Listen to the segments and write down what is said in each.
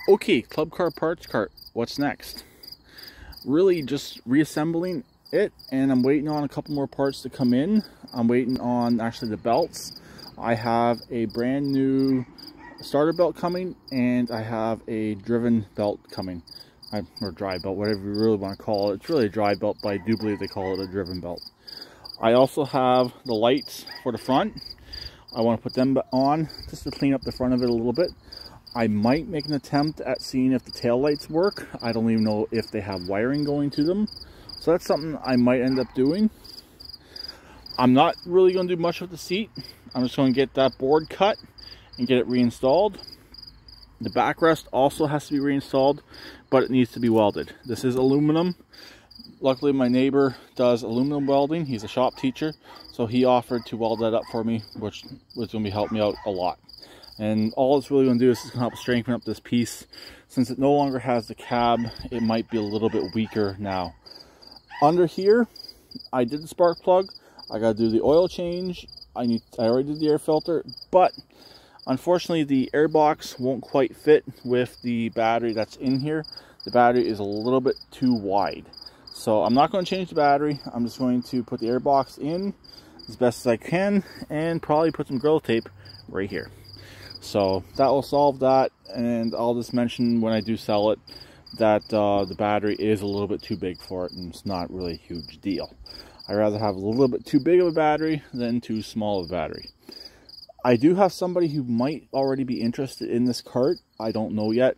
Okay, Club Car Parts Cart, what's next? Really just reassembling it, and I'm waiting on a couple more parts to come in. I'm waiting on actually the belts. I have a brand new starter belt coming, and I have a driven belt coming. Or dry belt, whatever you really want to call it. It's really a dry belt, but I do believe they call it a driven belt. I also have the lights for the front. I want to put them on just to clean up the front of it a little bit. I might make an attempt at seeing if the tail lights work. I don't even know if they have wiring going to them. So that's something I might end up doing. I'm not really going to do much with the seat. I'm just going to get that board cut and get it reinstalled. The backrest also has to be reinstalled, but it needs to be welded. This is aluminum. Luckily, my neighbor does aluminum welding. He's a shop teacher, so he offered to weld that up for me, which was going to help me out a lot. And all it's really going to do is just help strengthen up this piece. Since it no longer has the cab, it might be a little bit weaker now. Under here, I did the spark plug. I got to do the oil change. I already did the air filter, but unfortunately the air box won't quite fit with the battery that's in here. The battery is a little bit too wide. So I'm not going to change the battery. I'm just going to put the air box in as best as I can and probably put some Gorilla Tape right here. So that will solve that, and I'll just mention when I do sell it that the battery is a little bit too big for it, and it's not really a huge deal. I'd rather have a little bit too big of a battery than too small of a battery. I do have somebody who might already be interested in this cart. I don't know yet.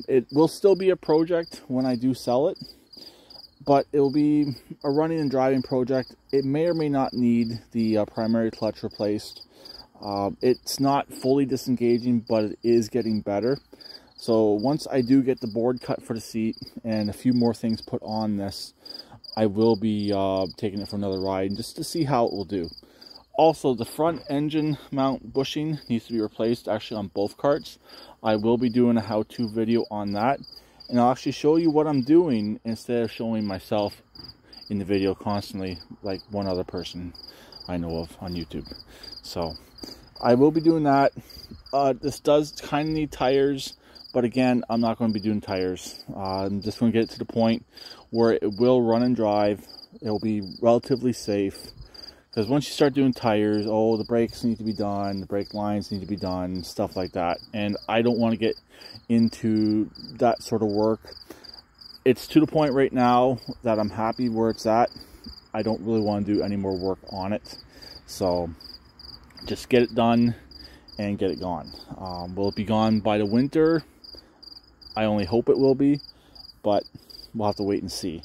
It will still be a project when I do sell it, but it will be a running and driving project. It may or may not need the primary clutch replaced. It's not fully disengaging, but it is getting better. So once I do get the board cut for the seat and a few more things put on this, I will be taking it for another ride just to see how it will do. Also, the front engine mount bushing needs to be replaced actually on both carts. I will be doing a how-to video on that, and I'll actually show you what I'm doing instead of showing myself in the video constantly like one other person I know of on YouTube. So I will be doing that. This does kind of need tires, but again, I'm not going to be doing tires. I'm just going to get it to the point where it will run and drive. It will be relatively safe, because once you start doing tires, oh, the brakes need to be done, the brake lines need to be done, stuff like that. And I don't want to get into that sort of work. It's to the point right now that I'm happy where it's at. I don't really want to do any more work on it. So just get it done and get it gone. Will it be gone by the winter? I only hope it will be, but we'll have to wait and see.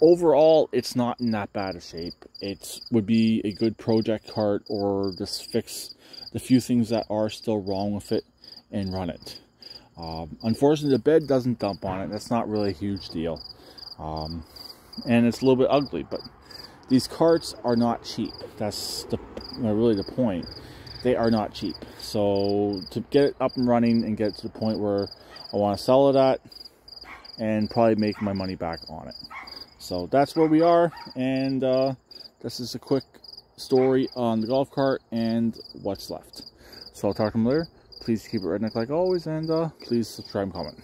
Overall, it's not in that bad a shape. It would be a good project cart, or just fix the few things that are still wrong with it and run it. Unfortunately, the bed doesn't dump on it. That's not really a huge deal. And it's a little bit ugly, but these carts are not cheap. That's really the point. They are not cheap. So to get it up and running and get to the point where I want to sell it at, and probably make my money back on it. So that's where we are, and this is a quick story on the golf cart and what's left. So I'll talk to them later. Please keep it redneck like always, and please subscribe and comment.